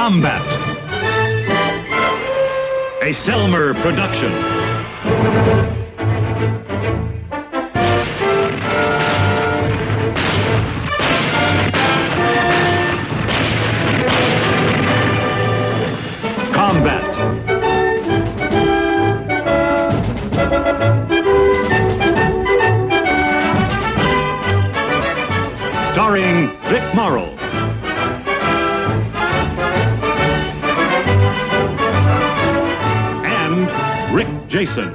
Combate, a Selmer production. Combate. Starring Vic Morrow. Rick Jason.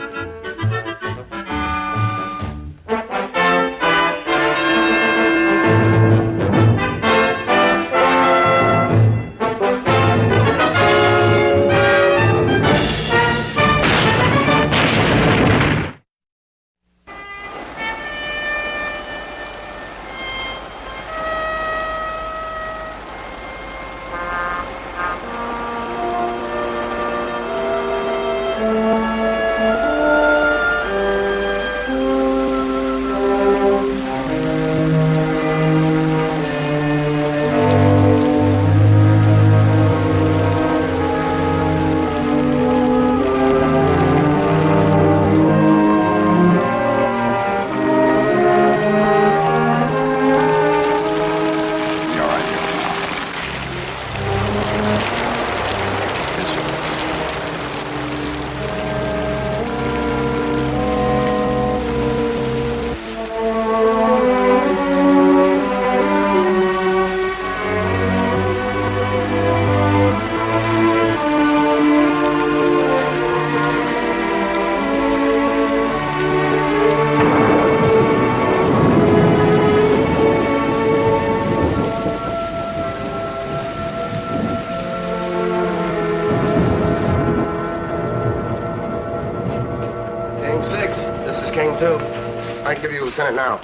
I can give you Lieutenant now.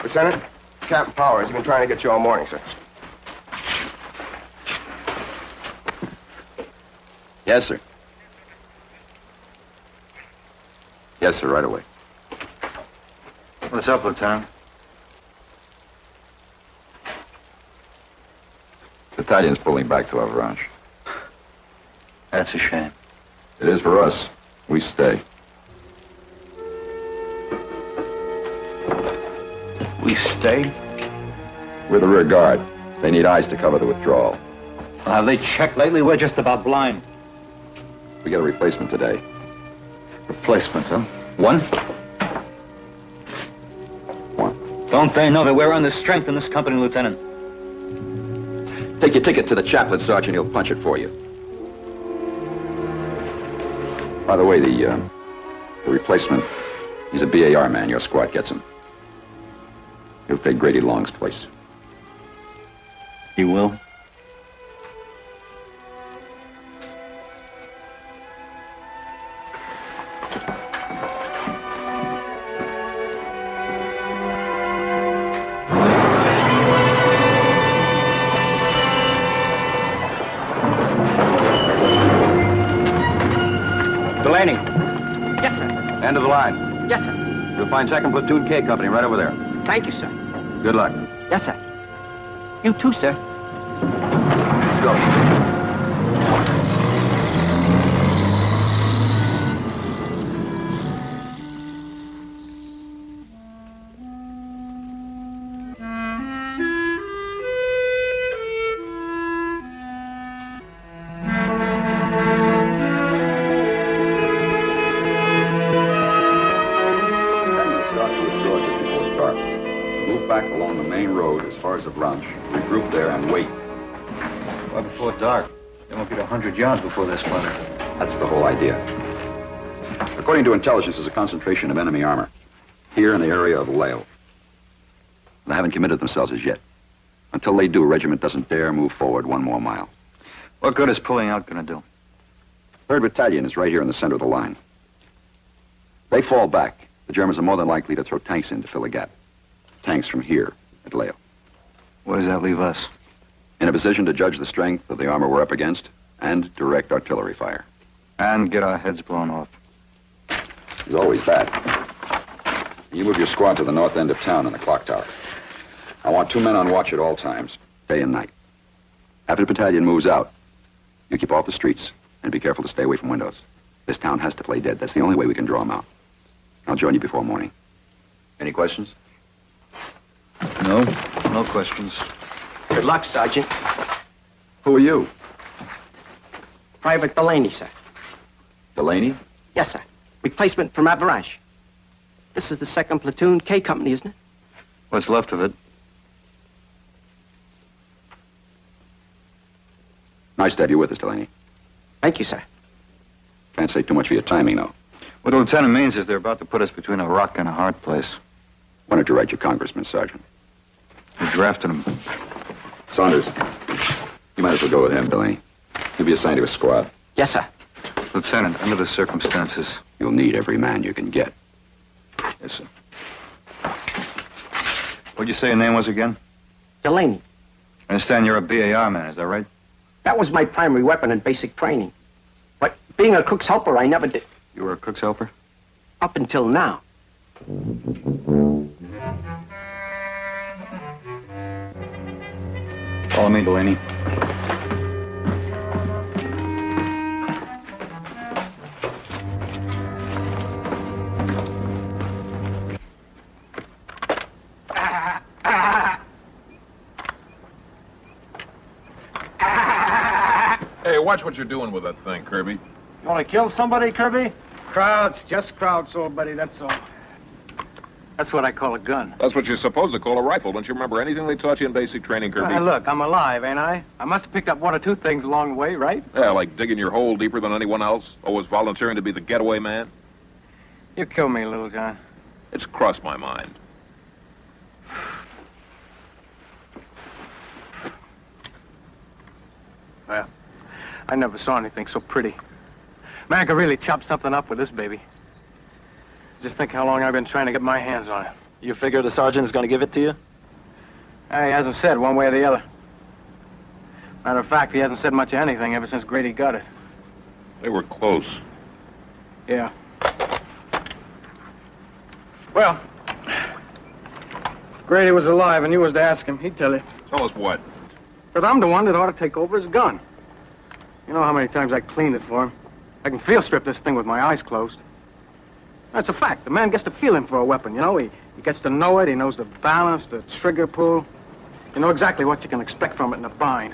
Lieutenant, Captain Powers, he's been trying to get you all morning, sir. Yes, sir. Yes, sir, right away. What's up, Lieutenant? Battalion's pulling back to Avranches. That's a shame. It is for us. We stay. We stay? We're the rear guard. They need eyes to cover the withdrawal. Well, have they checked lately? We're just about blind. We get a replacement today. Replacement, huh? One? One. Don't they know that we're under strength in this company, Lieutenant? Take your ticket to the chaplain, Sergeant. He'll punch it for you. By the way, the replacement, he's a BAR man. Your squad gets him. He'll take Grady Long's place. He will? Reporting. Yes, sir. End of the line. Yes, sir. You'll find 2nd Platoon K Company right over there. Thank you, sir. Good luck. Yes, sir. You too, sir. Let's go. Start to withdraw just before dark. Move back along the main road as far as the branch. Regroup there and wait. Why before dark? They won't get 100 yards before they're splintered. That's the whole idea. According to intelligence, there's a concentration of enemy armor here in the area of Lale. They haven't committed themselves as yet. Until they do, a regiment doesn't dare move forward one more mile. What good is pulling out gonna do? 3rd Battalion is right here in the center of the line. They fall back. The Germans are more than likely to throw tanks in to fill the gap. Tanks from here at Lale. Where does that leave us? In a position to judge the strength of the armor we're up against and direct artillery fire. And get our heads blown off. There's always that. You move your squad to the north end of town in the clock tower. I want 2 men on watch at all times, day and night. After the battalion moves out, you keep off the streets and be careful to stay away from windows. This town has to play dead. That's the only way we can draw them out. I'll join you before morning. Any questions? No questions. Good luck, Sergeant. Who are you? Private Delaney, sir. Delaney? Yes, sir. Replacement from Avalanche. This is the 2nd Platoon K Company, isn't it? What's left of it? Nice to have you with us, Delaney. Thank you, sir. Can't say too much for your timing, though. What the lieutenant means is they're about to put us between a rock and a hard place. Why don't you write your congressman, Sergeant? We drafted him. Saunders, you might as well go with him, Delaney. He'll be assigned to a squad. Yes, sir. Lieutenant, under the circumstances. You'll need every man you can get. Yes, sir. What'd you say your name was again? Delaney. I understand you're a BAR man, is that right? That was my primary weapon in basic training. But being a cook's helper, I never did. You were a cook's helper? Up until now. Follow me, Delaney. Hey, watch what you're doing with that thing, Kirby. You want to kill somebody, Kirby? Crowds, just crowds, old buddy, that's all. That's what I call a gun. That's what you're supposed to call a rifle. Don't you remember anything they taught you in basic training, Kirby? Look, I'm alive, ain't I? I must have picked up 1 or 2 things along the way, right? Yeah, like digging your hole deeper than anyone else, always volunteering to be the getaway man. You kill me, Little John. It's crossed my mind. Well, I never saw anything so pretty. Man could really chop something up with this baby. Just think how long I've been trying to get my hands on it. You figure the sergeant is going to give it to you? He hasn't said one way or the other. Matter of fact, he hasn't said much of anything ever since Grady got it. They were close. Yeah. Well, if Grady was alive and you was to ask him, he'd tell you. Tell us what? But I'm the one that ought to take over his gun. You know how many times I cleaned it for him. I can feel strip this thing with my eyes closed. That's a fact. The man gets to feel him for a weapon, you know? He gets to know it. He knows the balance, the trigger pull. You know exactly what you can expect from it in a bind.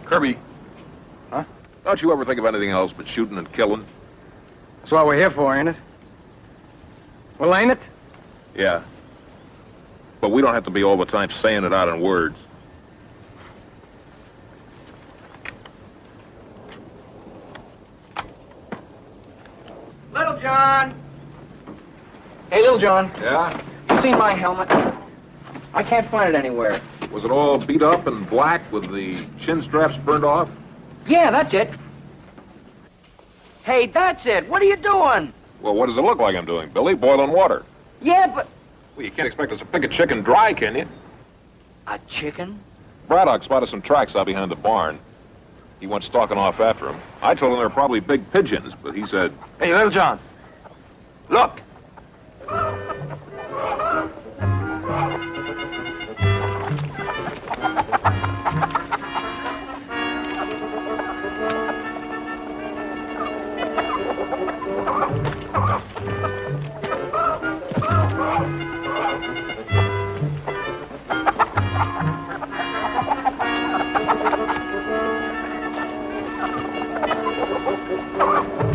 Kirby. Huh? Don't you ever think of anything else but shooting and killing? That's what we're here for, ain't it? Well, ain't it? Yeah. But we don't have to be all the time saying it out in words. Little John! Hey, Little John. Yeah? You seen my helmet? I can't find it anywhere. Was it all beat up and black with the chin straps burned off? Yeah, that's it. Hey, that's it. What are you doing? Well, what does it look like I'm doing, Billy? Boiling water. Yeah, but... Well, you can't expect us to pick a chicken dry, can you? A chicken? Braddock spotted some tracks out behind the barn. He went stalking off after him. I told him they were probably big pigeons, but he said, Hey, Little John. Look.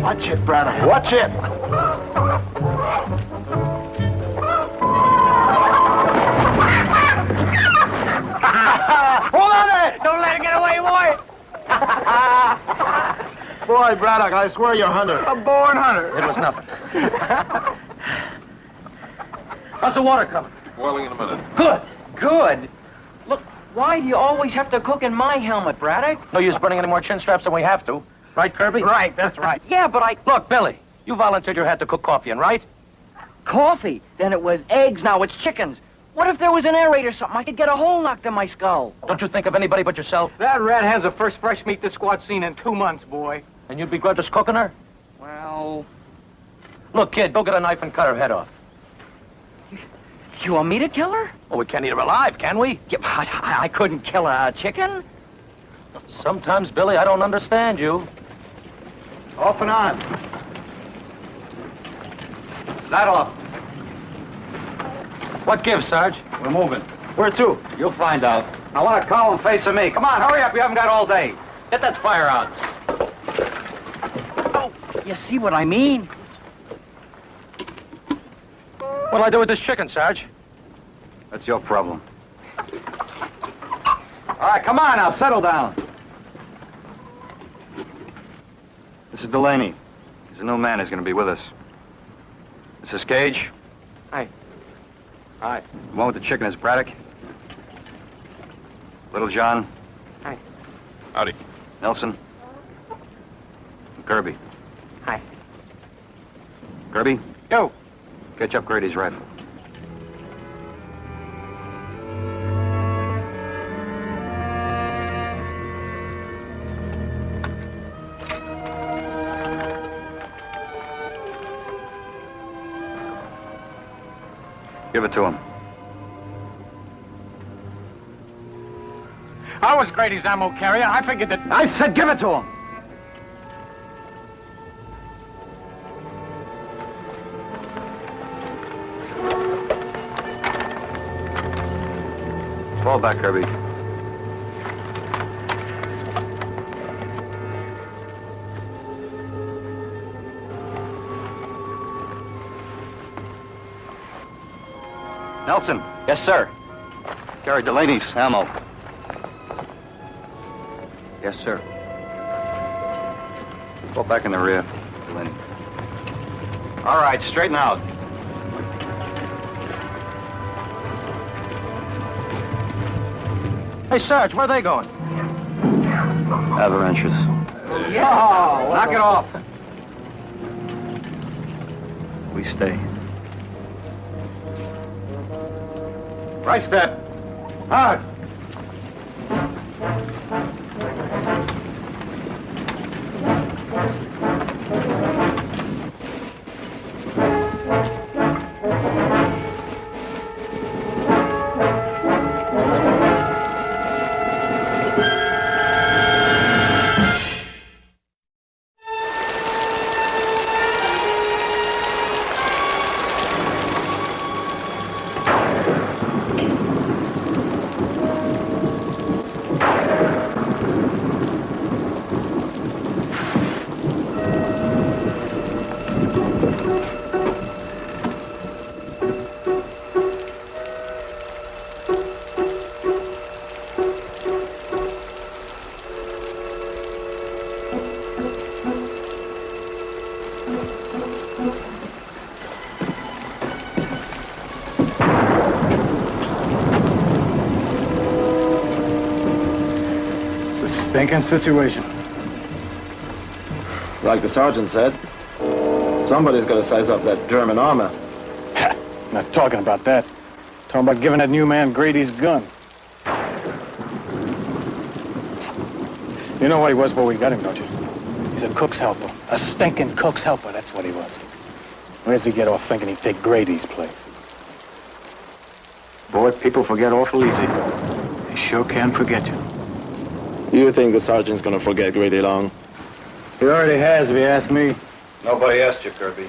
Watch it, brother. Watch it. Hold on there. Don't let it get away, boy! Boy, Braddock, I swear you're a hunter. A born hunter. It was nothing. How's the water coming? boiling in a minute. Good, good. Look, why do you always have to cook in my helmet, Braddock? No use burning any more chin straps than we have to. Right, Kirby? Right, that's right. Yeah, but I... Look, Billy, you volunteered your head to cook coffee in, right? Coffee? Then it was eggs, now it's chickens. What if there was an air raid or something? I could get a hole knocked in my skull. Don't you think of anybody but yourself? That red hand's the first fresh meat this squad's seen in 2 months, boy. And you'd begrudge us cooking her? Well... Look, kid, go get a knife and cut her head off. You want me to kill her? Well, we can't eat her alive, can we? Yeah, but I couldn't kill a chicken. Sometimes, Billy, I don't understand you. Off and on. Saddle up. What gives, Sarge? We're moving. Where to? You'll find out. I want a column facing me. Come on, hurry up. You haven't got all day. Get that fire out. Oh, you see what I mean? What'll I do with this chicken, Sarge? That's your problem. All right, come on now. Settle down. This is Delaney. There's a new man who's going to be with us. This is Gage. Hi. Hi. The one with the chicken is Braddock. Little John. Hi. Howdy. Nelson. And Kirby. Hi. Kirby, Yo. catch up Grady's rifle. Give it to him. I was Grady's ammo carrier. I figured that... I said give it to him! Fall back, Kirby. Nelson, Yes, sir. carry Delaney's ammo. Yes, sir. Fall back in the rear, Delaney. All right, straighten out. Hey, Sarge, where are they going? Avalanches. Yeah. Knock it off. We stay. Right step. Hard. It's a stinking situation. Like the sergeant said, somebody's got to size up that German armor. Not talking about that. Talking about giving that new man Grady's gun. You know what he was before we got him, don't you? He's a cook's helper. A stinking cook's helper, that's what he was. Where does he get off thinking he'd take Grady's place? Boy, people forget awful easy. They sure can forget you. You think the sergeant's gonna forget Grady long? He already has, if you ask me. Nobody asked you, Kirby.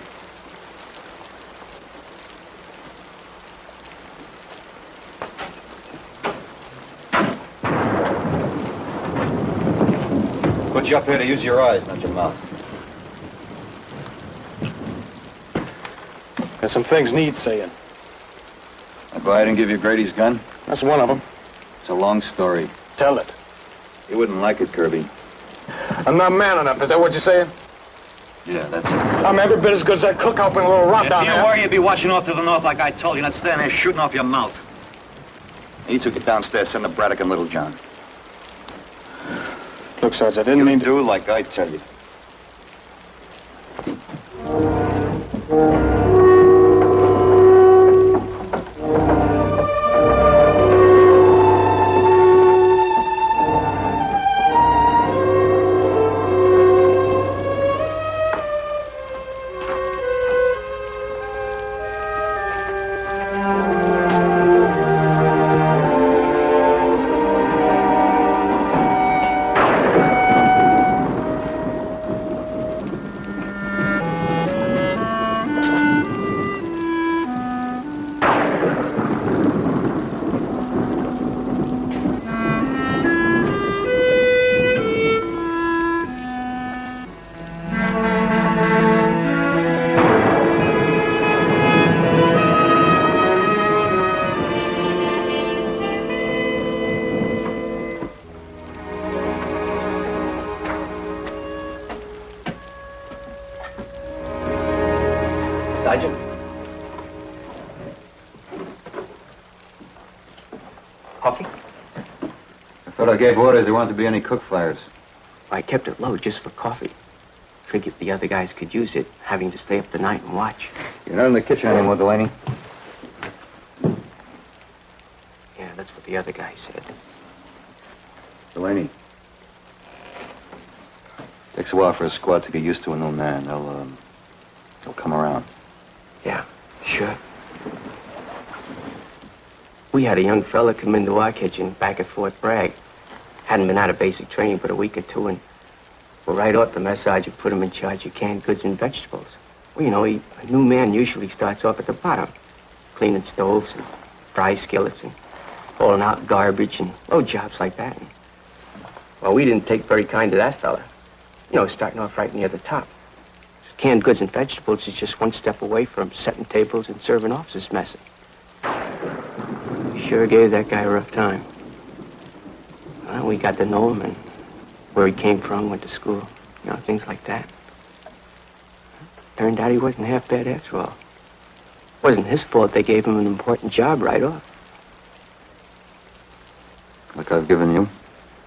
Put you up here to use your eyes, not your mouth. There's some things need saying. I'll go ahead and give you Grady's gun. That's one of them. It's a long story. Tell it. You wouldn't like it, Kirby. I'm not man enough, is that what you're saying? Yeah, that's it. I'm every bit as good as that cook helping a little rock down If you there. were, you'd be watching off to the north like I told you, not standing there shooting off your mouth. He took it downstairs, send to Braddock and Little John. Look, Sarge, I didn't mean to... Do like I tell you. Sergeant? Coffee? I thought I gave orders there weren't to be any cook fires. I kept it low just for coffee. Figured the other guys could use it, having to stay up the night and watch. You're not in the kitchen anymore, Delaney. Yeah, that's what the other guy said. Delaney. Takes a while for a squad to get used to a new man. They'll come around. Yeah, sure. We had a young fella come into our kitchen back at Fort Bragg. Hadn't been out of basic training but a week or two, and well, right off the mess sergeant put him in charge of canned goods and vegetables. Well, you know, a new man usually starts off at the bottom, cleaning stoves and fry skillets and hauling out garbage and load jobs like that. And, well, we didn't take very kind to that fella. You know, starting off right near the top. Canned goods and vegetables is just one step away from setting tables and serving officers' messes. Sure gave that guy a rough time. Well, we got to know him and where he came from, went to school, you know, things like that. Turned out he wasn't half bad after all. Wasn't his fault they gave him an important job right off. Like I've given you?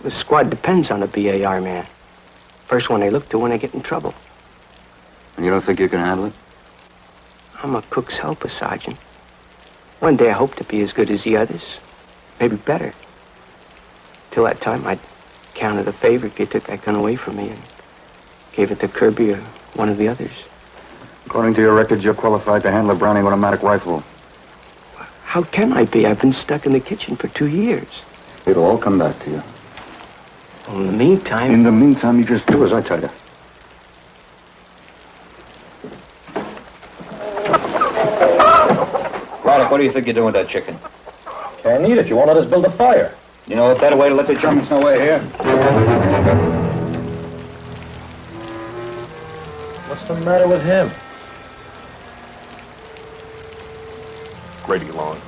The squad depends on a BAR man. First one they look to when they get in trouble. And you don't think you can handle it? I'm a cook's helper, Sergeant. One day I hope to be as good as the others. Maybe better. Till that time, I'd count it a favor if you took that gun away from me and gave it to Kirby or one of the others. According to your records, you're qualified to handle a Browning automatic rifle. How can I be? I've been stuck in the kitchen for 2 years. It'll all come back to you. Well, in the meantime... In the meantime, you just do as I tell you. Braddock, what do you think you're doing with that chicken? Can't eat it. You won't let us build a fire. You know a better way to let the Germans know we're here? What's the matter with him? Grady Long.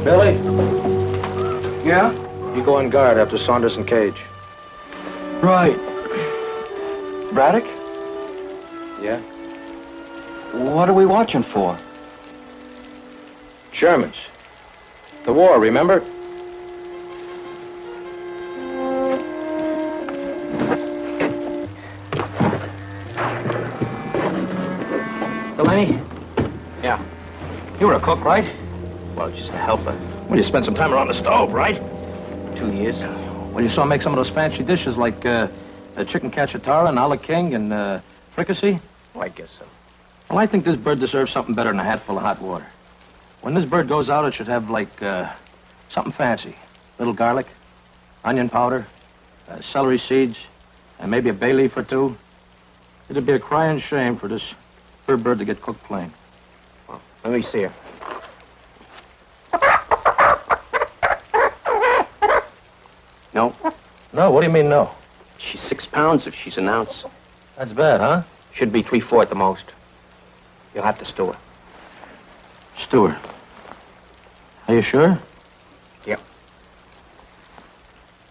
Billy, Yeah? you go on guard after Saunders and Cage. Right. Braddock? Yeah? What are we watching for? Germans. The war, remember? Delaney? Yeah. You were a cook, right? Well, just a helper. Well, you spent some time around the stove, right? 2 years. Well, you saw him make some of those fancy dishes like chicken cacciatore and ala king and fricassee? Oh, I guess so. Well, I think this bird deserves something better than a hatful of hot water. When this bird goes out, it should have, like, something fancy. Little garlic, onion powder, celery seeds, and maybe a bay leaf or two. It'd be a crying shame for this bird to get cooked plain. Well, let me see her. No. No? What do you mean, no? She's 6 pounds if she's an ounce. That's bad, huh? Should be 3/4 at the most. You'll have to stew her. Stew her. Are you sure? Yep.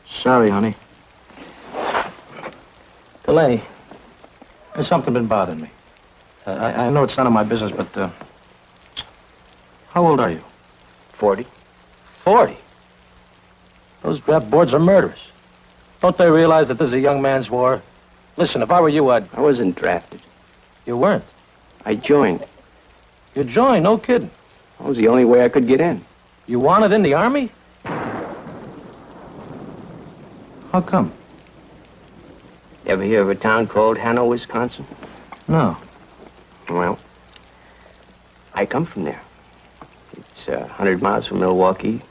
Sorry, honey. Delaney, there's something been bothering me. I know it's none of my business, but, how old are you? 40. 40? Those draft boards are murderous. Don't they realize that this is a young man's war? Listen, if I were you, I wasn't drafted. You weren't. I joined. You joined, no kidding. That was the only way I could get in. You wanted in the Army? How come? You ever hear of a town called Hanno, Wisconsin? No. Well, I come from there. It's 100 miles from Milwaukee,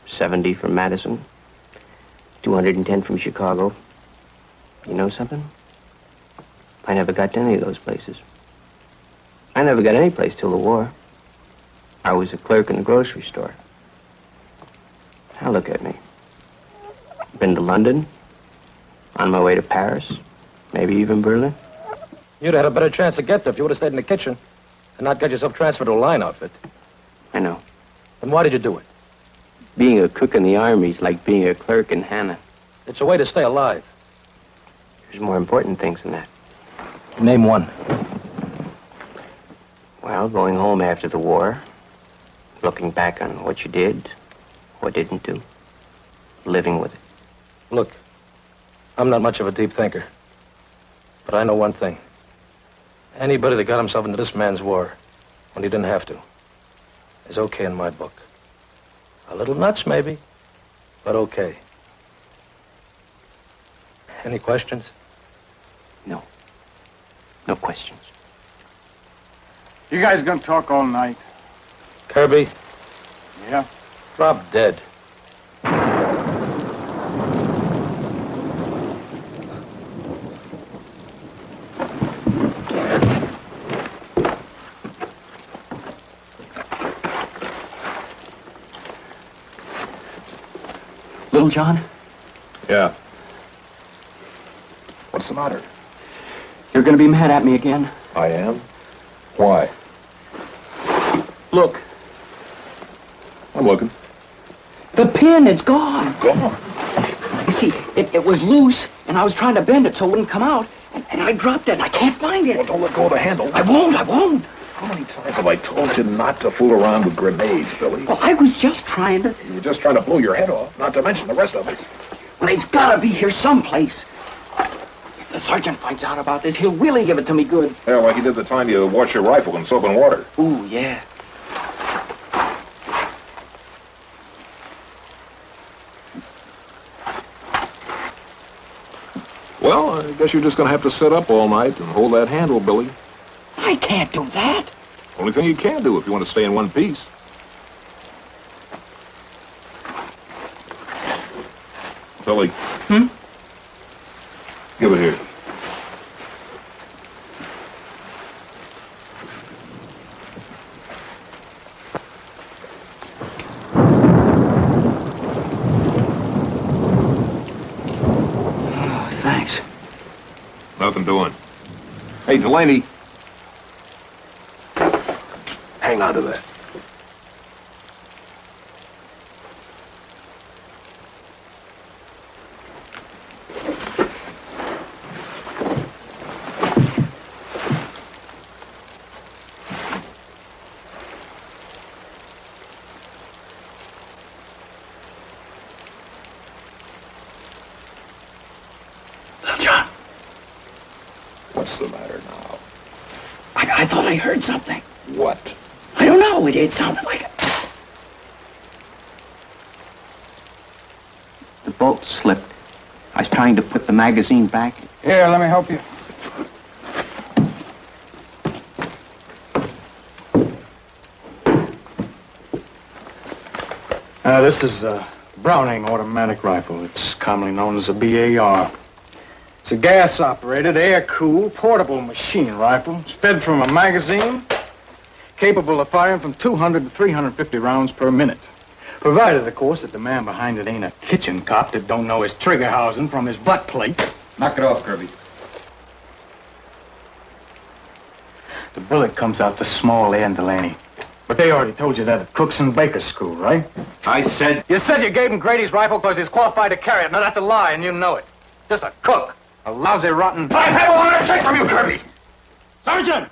70 from Madison, 210 from Chicago. You know something? I never got to any of those places. I never got any place till the war. I was a clerk in the grocery store. Now look at me. Been to London, on my way to Paris, maybe even Berlin. You'd have had a better chance to get there if you would have stayed in the kitchen and not got yourself transferred to a line outfit. I know. Then why did you do it? Being a cook in the Army is like being a clerk in Hannah. It's a way to stay alive. There's more important things than that. Name one. Well, going home after the war, looking back on what you did, what didn't do, living with it. Look, I'm not much of a deep thinker, but I know one thing. Anybody that got himself into this man's war when he didn't have to is okay in my book. A little nuts, maybe, but okay. Any questions? No. No questions. You guys gonna talk all night? Kirby, Yeah. drop dead. Little John, Yeah. What's the matter? you're gonna be mad at me again. I am? Why? Look, I'm looking. the pin, it's gone. Gone. You see, it was loose, and I was trying to bend it so it wouldn't come out, and I dropped it, and I can't find it. Well, don't let go of the handle. I won't. How many times have I told you not to fool around with grenades, Billy? Well, I was just trying to... You were just trying to blow your head off, not to mention the rest of us. Well, it's gotta be here someplace. If the sergeant finds out about this, he'll really give it to me good. Yeah, like you did the time you washed your rifle in soap and water. Ooh, yeah. Well, I guess you're just going to have to sit up all night and hold that handle, Billy. I can't do that. Only thing you can do if you want to stay in one piece. Billy. Give it here. Oh, thanks. Nothing doing. Hey, Delaney. Hang on to that. Little John. What's the matter now? I thought I heard something. What? I don't know. It sounded like it. The bolt slipped. I was trying to put the magazine back. Here, let me help you. This is a Browning automatic rifle. It's commonly known as a BAR. It's a gas-operated, air-cooled, portable machine rifle. It's fed from a magazine, capable of firing from 200 to 350 rounds per minute. Provided, of course, that the man behind it ain't a kitchen cop that don't know his trigger housing from his butt plate. Knock it off, Kirby. The bullet comes out the small end, Delaney. But they already told you that at Cook's and Baker's school, right? I said... You said you gave him Grady's rifle because he's qualified to carry it. Now, that's a lie, and you know it. Just a cook. A lousy, rotten... I have a lot to take from you, Kirby! Sergeant!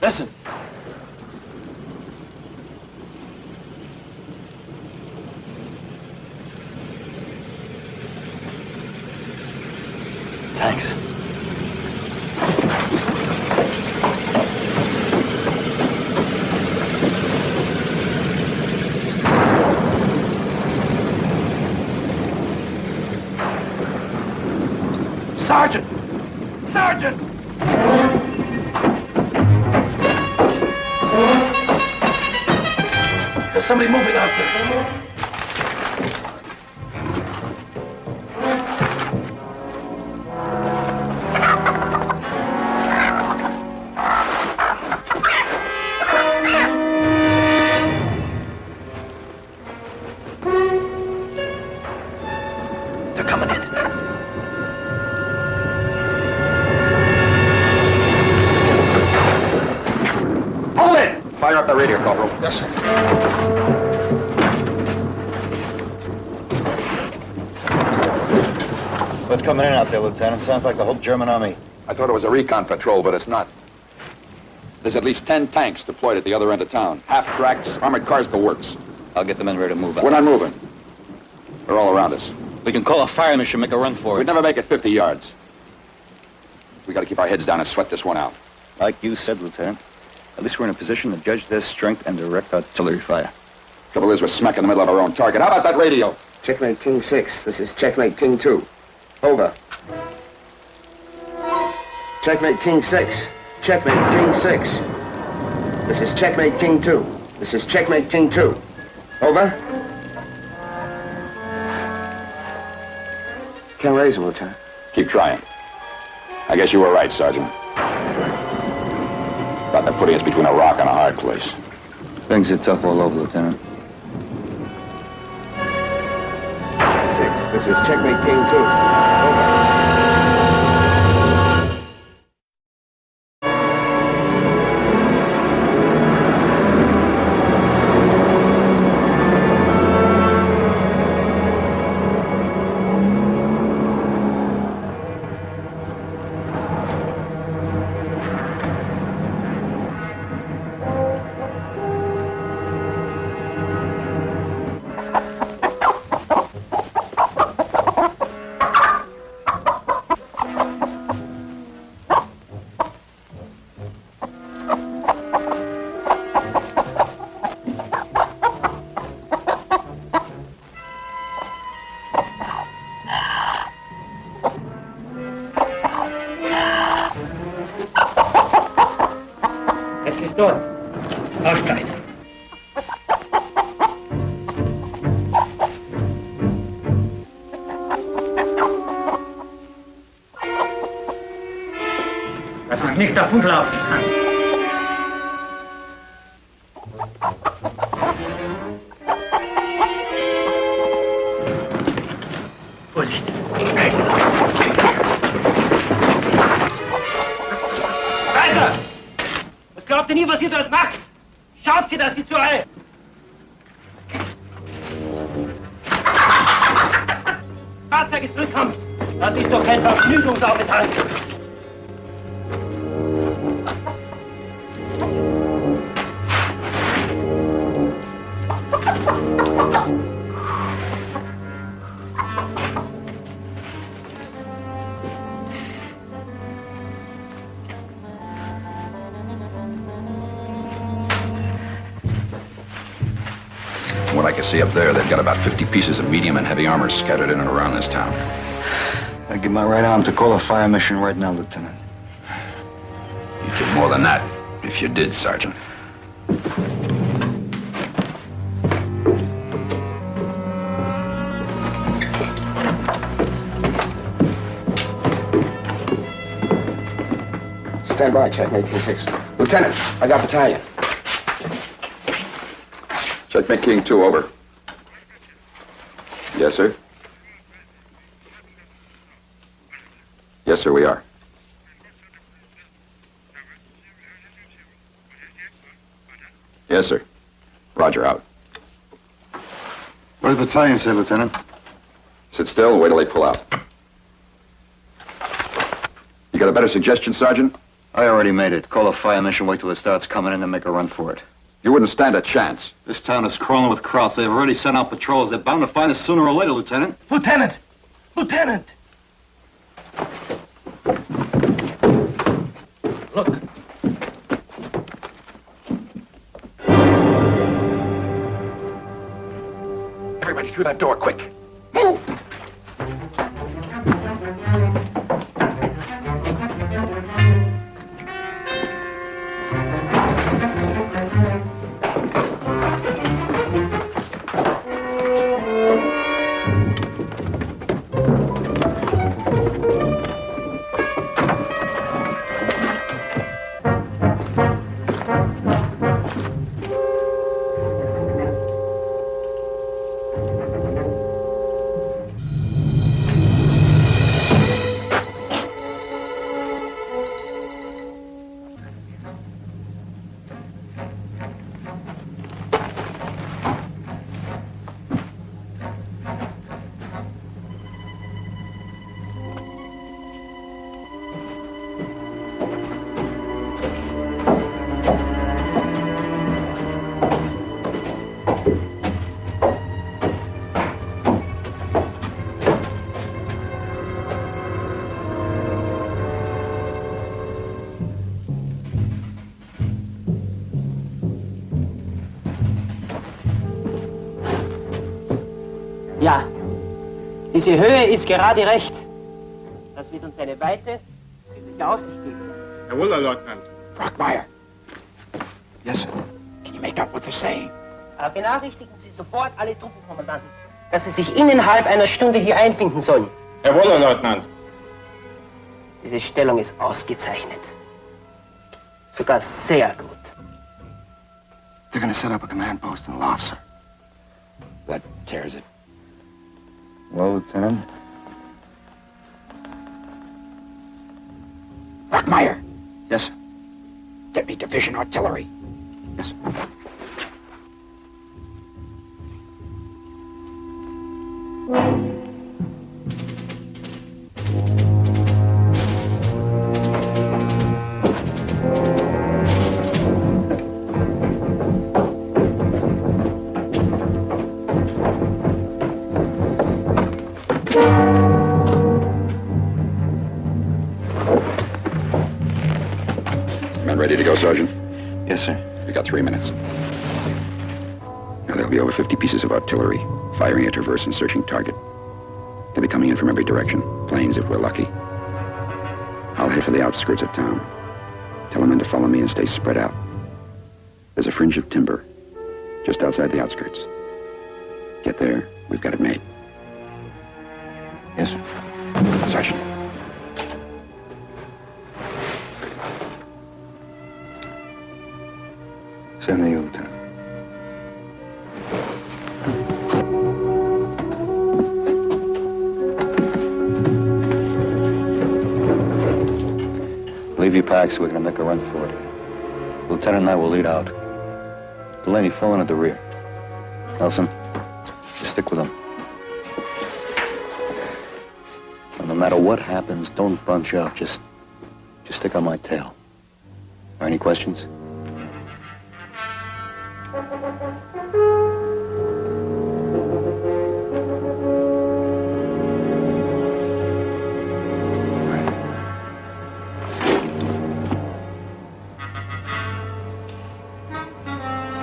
Listen. Thanks. Sergeant! Sergeant! There's somebody moving out there. They're coming in. Hold it! Fire up the radio, Corporal. Yes, sir. What's coming in out there, Lieutenant? Sounds like the whole German army. I thought it was a recon patrol, but it's not. There's at least 10 tanks deployed at the other end of town. Half-tracks, armored cars, the works. I'll get the men ready to move out. We're not moving. They're all around us. We can call a fire mission, make a run for We'd it. never make it 50 yards. We gotta keep our heads down and sweat this one out. Like you said, Lieutenant. At least we're in a position to judge their strength and direct artillery fire. Trouble is, we're smack in the middle of our own target. How about that radio? Checkmate King 6. This is Checkmate King 2. Over. Checkmate King 6. Checkmate King 6. This is Checkmate King 2. This is Checkmate King 2. Over. Can't raise him, Lieutenant. Keep trying. I guess you were right, Sergeant. Thought they're putting us between a rock and a hard place. Things are tough all over, Lieutenant. 6. This is Checkmate King 2. Over. Es ist dort. Aufsteigt. Das ist nicht davonlaufen kann. Vorsicht. Weiter! Was glaubt ihr nie, was ihr dort macht? Schaut sie, dass sie zu euch... Fahrzeuge zurückkommt. Das ist doch kein Vergnügungsaufenthalt. what I can see up there, they've got about 50 pieces of medium and heavy armor scattered in and around this town. I give my right arm to call a fire mission right now, Lieutenant. You'd get more than that if you did, Sergeant. Stand by, checkmate King 6. Lieutenant, I got battalion. Checkmate King 2, over. Yes, sir? Yes, sir, we are. Yes, sir. Roger, out. What does the battalion say, Lieutenant? Sit still and wait till they pull out. You got a better suggestion, Sergeant? I already made it. Call a fire mission, wait till it starts coming in and make a run for it. You wouldn't stand a chance. This town is crawling with Krauts. They've already sent out patrols. They're bound to find us sooner or later, Lieutenant. Lieutenant! Lieutenant! Look. Everybody through that door, quick. Move! Ja, diese Höhe ist gerade recht. Das wird uns eine weite, südliche Aussicht geben. Jawohl, Leutnant. Brockmeyer. Yes, sir. Can you make out what they're saying? Benachrichtigen Sie sofort alle Truppenkommandanten, dass sie sich innerhalb einer Stunde hier einfinden sollen. Jawohl, Leutnant. Diese Stellung ist ausgezeichnet. Sogar sehr gut. They're gonna set up a command post in Loft, sir. That tears it. Well, Lieutenant? Brockmeyer. Yes, sir. Get me division artillery. Yes, sir. Men ready to go, Sergeant? Yes, sir. We got 3 minutes. Now, there'll be over 50 pieces of artillery, firing a traverse and searching target. They'll be coming in from every direction, planes if we're lucky. I'll head for the outskirts of town. Tell the men to follow me and stay spread out. There's a fringe of timber just outside the outskirts. Get there, we've got it made. Yes, sir. Sergeant. Same to you, Lieutenant. Leave your packs, we're gonna make a run for it. Lieutenant and I will lead out. Delaney, fall in at the rear. Nelson, you stick with him. And no matter what happens, don't bunch up. Just stick on my tail. Are any questions?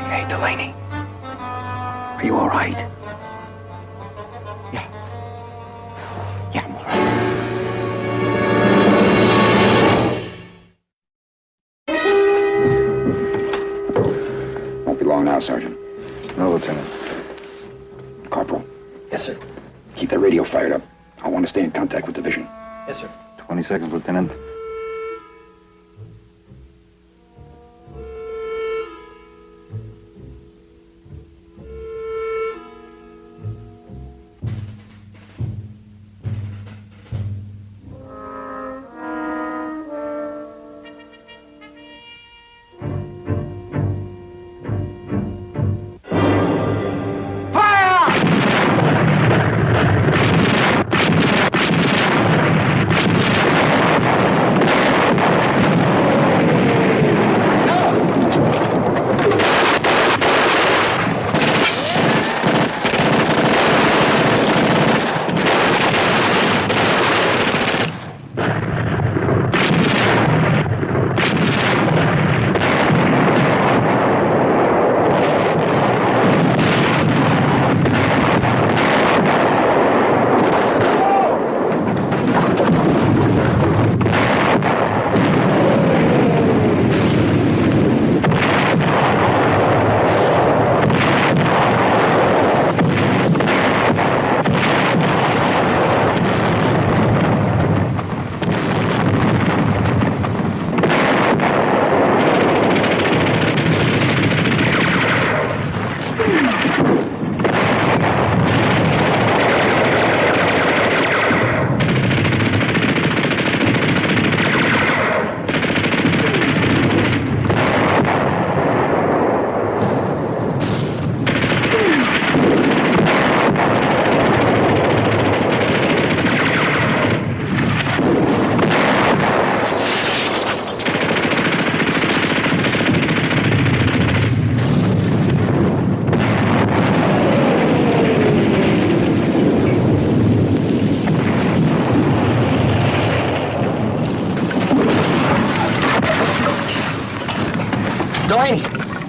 Hey, Delaney. Are you all right? right? Yeah. Yeah, I'm all right. Won't be long now, Sergeant. No, Lieutenant. Corporal, Yes, sir. keep that radio fired up. I want to stay in contact with Division. Yes, sir. 20 seconds, Lieutenant.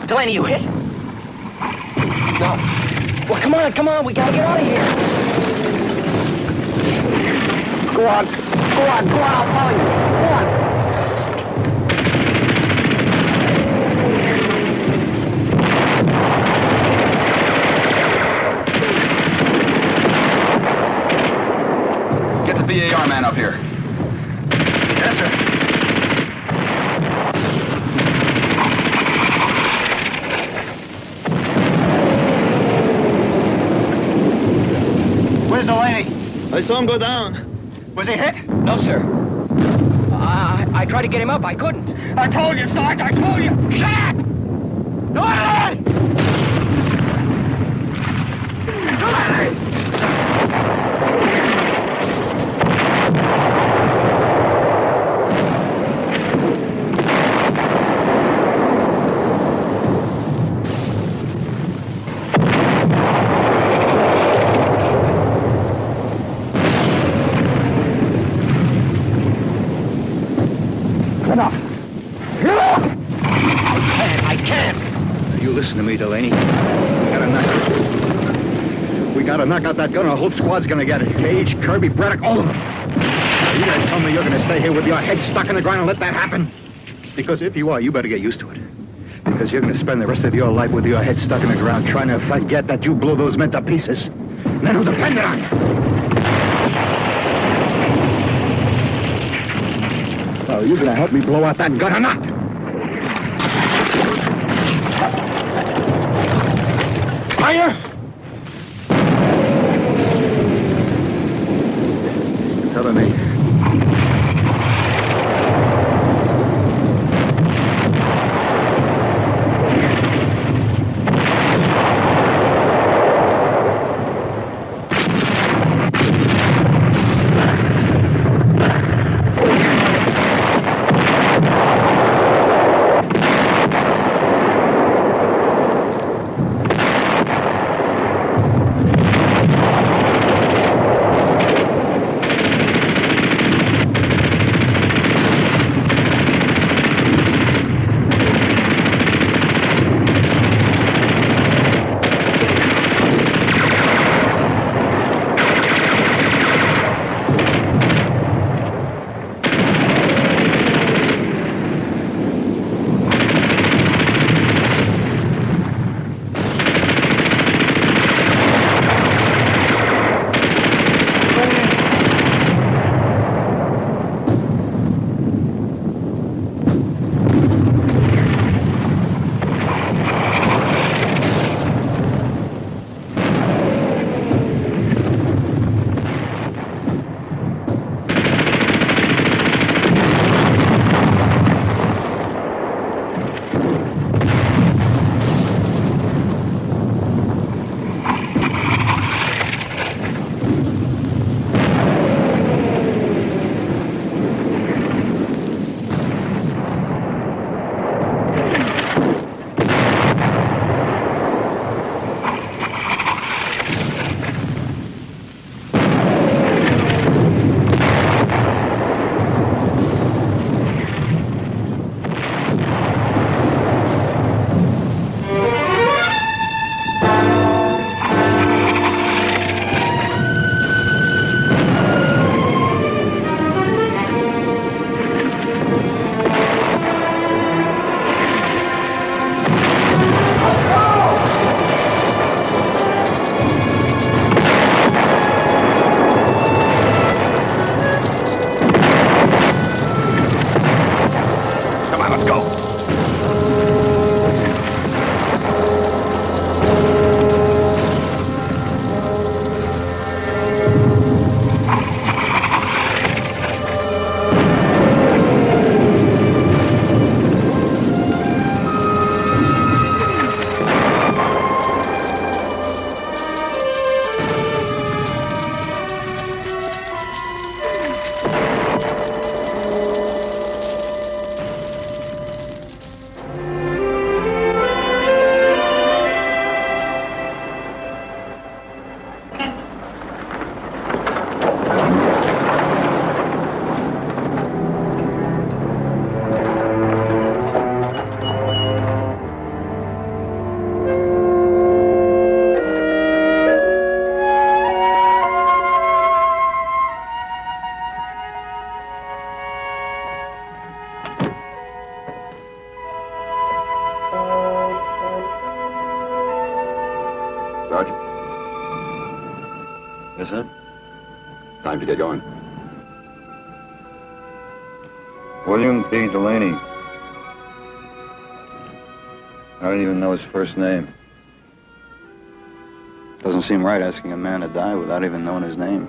Delaney, you hit? No. Well, come on, we gotta get out of here. Go on, I'll follow you. Go on. Get the BAR man up here. Yes, sir. Where's Delaney? I saw him go down. Was he hit? No, sir. I tried to get him up. I couldn't. I told you, Sarge, I told you! Shut up! Delaney! Delaney! Listen to me, Delaney. We gotta knock out that gun, or the whole squad's gonna get it. Gage, Kirby, Braddock, all of them. Are you gonna tell me you're gonna stay here with your head stuck in the ground and let that happen? Because if you are, you better get used to it. Because you're gonna spend the rest of your life with your head stuck in the ground trying to forget that you blew those men to pieces. Men who depended on you. Are you gonna help me blow out that gun or not? Fire! Cover me. Yes, sir? Time to get going. William B. Delaney. I don't even know his first name. Doesn't seem right asking a man to die without even knowing his name.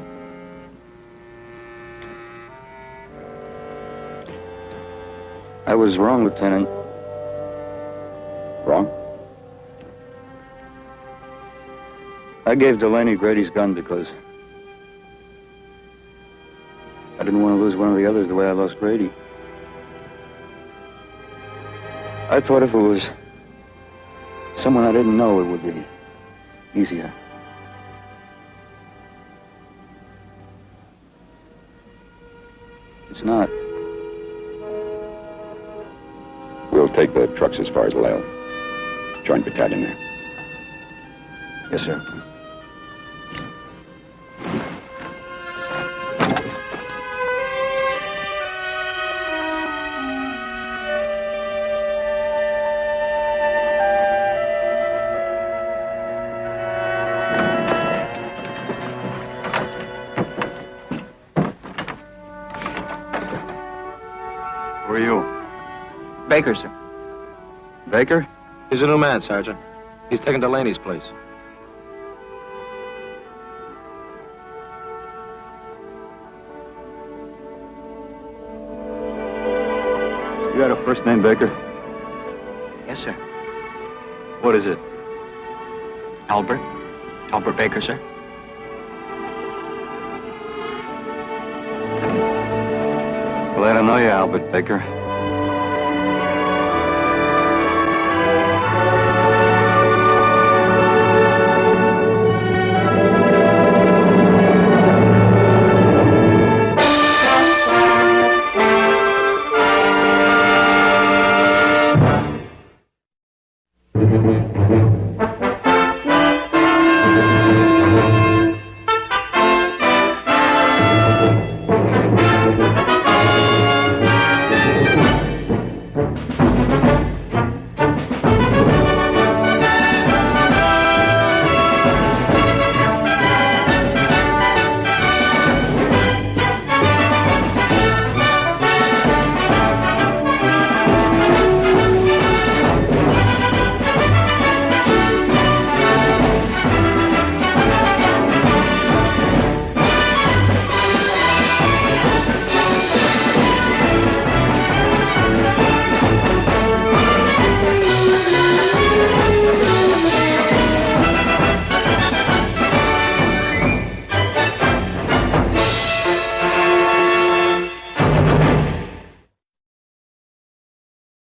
I was wrong, Lieutenant. Wrong? I gave Delaney Grady's gun because I didn't want to lose one of the others the way I lost Grady. I thought if it was someone I didn't know, it would be easier. It's not. We'll take the trucks as far as Lale. Join battalion there. Yes, sir. Who are you? Baker, sir. Baker? He's a new man, Sergeant. He's taking Delaney's place. You got a first name, Baker? Yes, sir. What is it? Albert. Albert Baker, sir. Glad I know you, Albert Baker.